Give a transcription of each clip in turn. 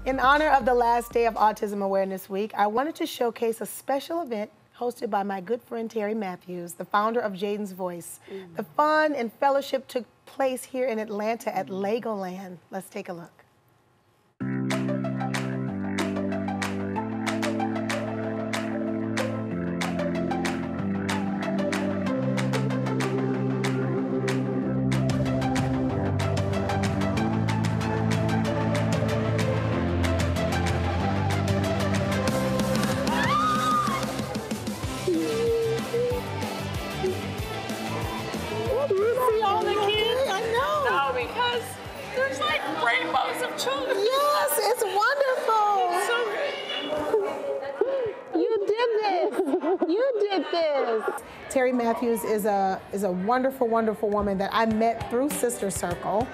In honor of the last day of Autism Awareness Week, I wanted to showcase a special event hosted by my good friend Terri Matthews, the founder of Jaden's Voice. The fun and fellowship took place here in Atlanta at LEGOLAND. Let's take a look. There's like rainbows of children. Yes, it's wonderful. It's so good. You did this. You did this. Terri Matthews is a wonderful, wonderful woman that I met through Sister Circle.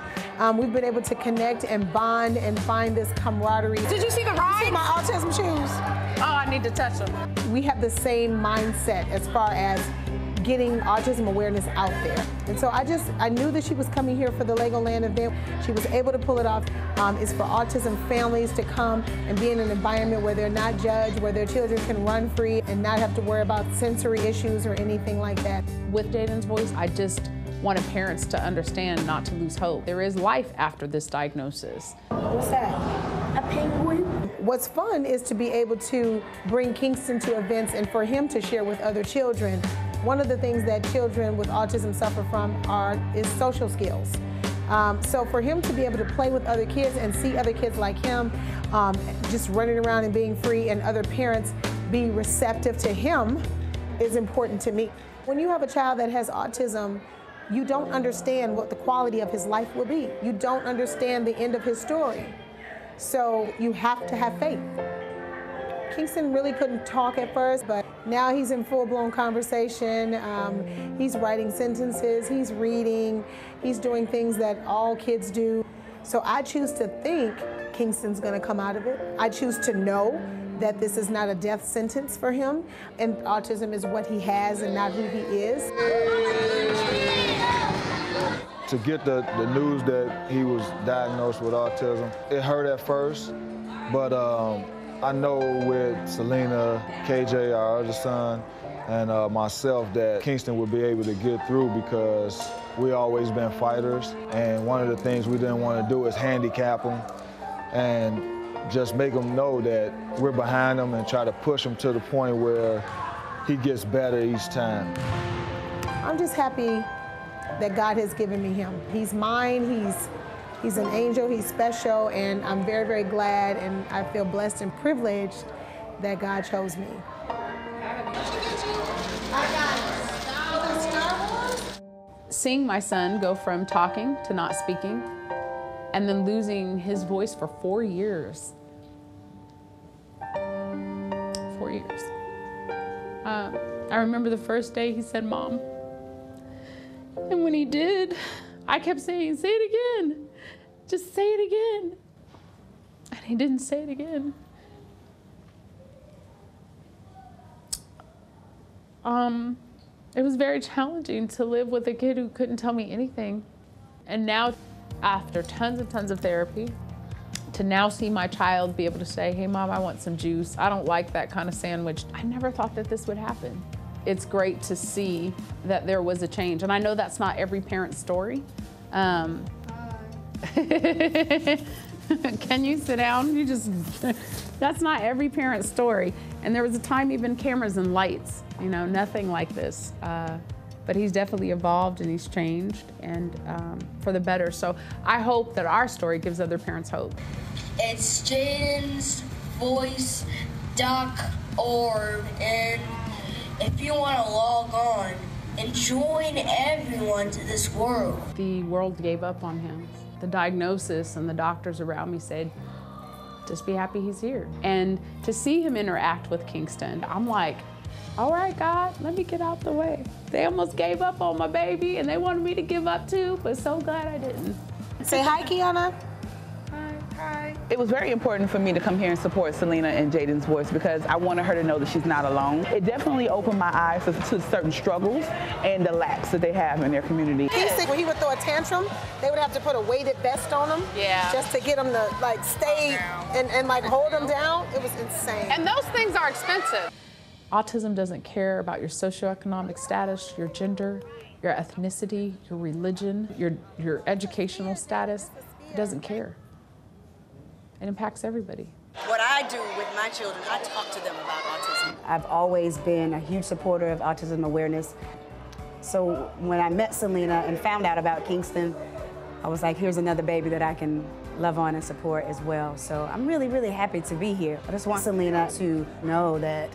We've been able to connect and bond and find this camaraderie. Did you see the ride? See my autism shoes? Oh, I need to touch them. We have the same mindset as far as getting autism awareness out there. And so I knew that she was coming here for the LEGOLAND event. She was able to pull it off. It's for autism families to come and be in an environment where they're not judged, where their children can run free and not have to worry about sensory issues or anything like that. With Jaden's Voice, I just wanted parents to understand not to lose hope. There is life after this diagnosis. What's that? A penguin. What's fun is to be able to bring Kingston to events and for him to share with other children. One of the things that children with autism suffer from is social skills. So for him to be able to play with other kids and see other kids like him just running around and being free and other parents be receptive to him is important to me. When you have a child that has autism, you don't understand what the quality of his life will be. You don't understand the end of his story. So you have to have faith. Kingston really couldn't talk at first, but now he's in full-blown conversation. He's writing sentences, he's reading, he's doing things that all kids do. So I choose to think Kingston's gonna come out of it. I choose to know that this is not a death sentence for him, and autism is what he has and not who he is. To get the news that he was diagnosed with autism, it hurt at first, but I know with Syleena, KJ, our other son, and myself that Kingston would be able to get through because we always been fighters. And one of the things we didn't want to do is handicap him and just make him know that we're behind him and try to push him to the point where he gets better each time. I'm just happy that God has given me him. He's mine, he's an angel, he's special, and I'm very, very glad and I feel blessed and privileged that God chose me. Seeing my son go from talking to not speaking and then losing his voice for 4 years. 4 years. I remember the first day he said, "Mom." And when he did, I kept saying, "Say it again. Just say it again." And he didn't say it again. It was very challenging to live with a kid who couldn't tell me anything. And now, after tons and tons of therapy, to now see my child be able to say, "Hey, Mom, I want some juice. I don't like that kind of sandwich." I never thought that this would happen. It's great to see that there was a change. And I know that's not every parent's story. Can you sit down? That's not every parent's story. And there was a time even cameras and lights, you know, nothing like this. But he's definitely evolved and he's changed and for the better. So I hope that our story gives other parents hope. It's Jaden's Voice.org, and if you want to log on and join everyone to this world. The world gave up on him. The diagnosis and the doctors around me said, just be happy he's here. And to see him interact with Kingston, I'm like, all right, God, let me get out the way. They almost gave up on my baby and they wanted me to give up too, but so glad I didn't. Say hi, Kiana. Hi. Hi. It was very important for me to come here and support Syleena and Jaden's voice because I wanted her to know that she's not alone. It definitely opened my eyes to certain struggles and the lacks that they have in their community. When he would throw a tantrum, they would have to put a weighted vest on him just to get him to like stay and like hold him down. It was insane. And those things are expensive. Autism doesn't care about your socioeconomic status, your gender, your ethnicity, your religion, your educational status. It doesn't care. It impacts everybody. What I do with my children, I talk to them about autism. I've always been a huge supporter of autism awareness. So when I met Syleena and found out about Kingston, I was like, here's another baby that I can love on and support as well. So I'm really, really happy to be here. I just want Syleena to know that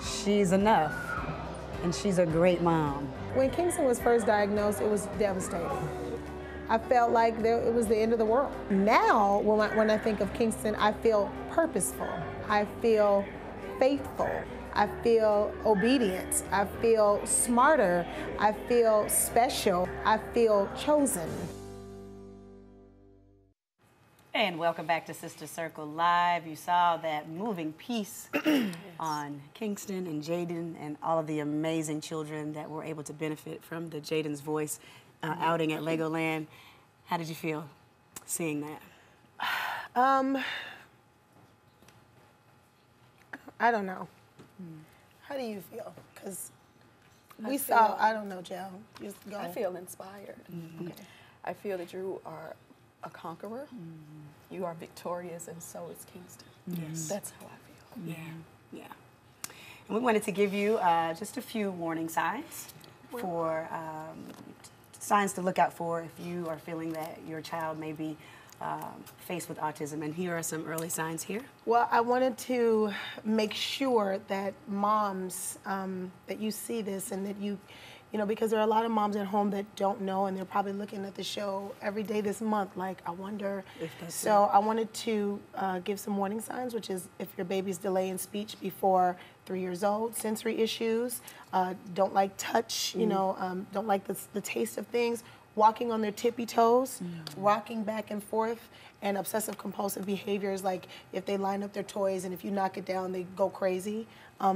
she's enough and she's a great mom. When Kingston was first diagnosed, it was devastating. I felt like it was the end of the world. Now, when I think of Kingston, I feel purposeful. I feel faithful. I feel obedient. I feel smarter. I feel special. I feel chosen. And welcome back to Sister Circle Live. You saw that moving piece on Kingston and Jaden and all of the amazing children that were able to benefit from the Jaden's Voice outing at LEGOLAND. How did you feel seeing that? I don't know. How do you feel? Because we saw, I don't know, Jill. Just go. I feel inspired. Okay. I feel that you are a conqueror. You are victorious, and so is Kingston. Yes. That's how I feel. Yeah. And we wanted to give you just a few warning signs for signs to look out for if you are feeling that your child may be faced with autism. And here are some early signs here. Well, I wanted to make sure that moms, that you see this and that you know, because there are a lot of moms at home that don't know, and they're probably looking at the show every day this month, like, I wonder. So I wanted to give some warning signs, which is if your baby's delaying speech before 3 years old, sensory issues, don't like touch, you know, don't like the taste of things, walking on their tippy toes, rocking back and forth, and obsessive compulsive behaviors, like if they line up their toys and if you knock it down, they go crazy.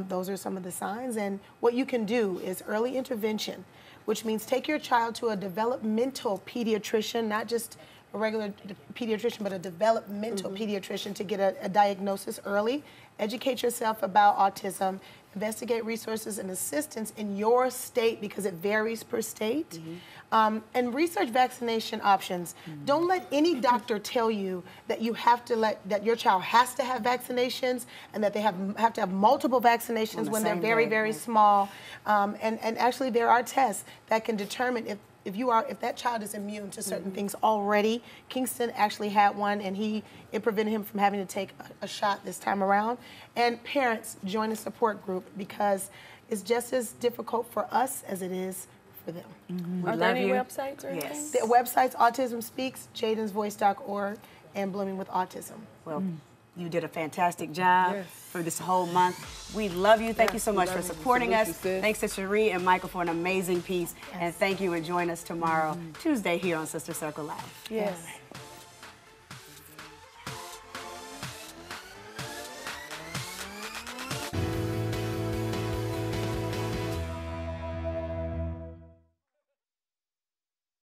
Those are some of the signs. And what you can do is early intervention, which means take your child to a developmental pediatrician, not just a regular pediatrician, but a developmental pediatrician to get a diagnosis early. Educate yourself about autism. Investigate resources and assistance in your state because it varies per state. And research vaccination options. Don't let any doctor tell you that you have to that your child has to have vaccinations and that they have to have multiple vaccinations when they're very, very small. And actually there are tests that can determine if that child is immune to certain things already. Kingston actually had one, and it prevented him from having to take a shot this time around. And parents, join a support group because it's just as difficult for us as it is for them. Are there any websites or anything? Yes. The websites, Autism Speaks, jadensvoice.org, and Blooming with Autism. Well, you did a fantastic job for this whole month. We love you. Thank you so much for supporting us. Thanks to Cherie and Michael for an amazing piece. And thank you, and join us tomorrow, Tuesday, here on Sister Circle Live. Yes.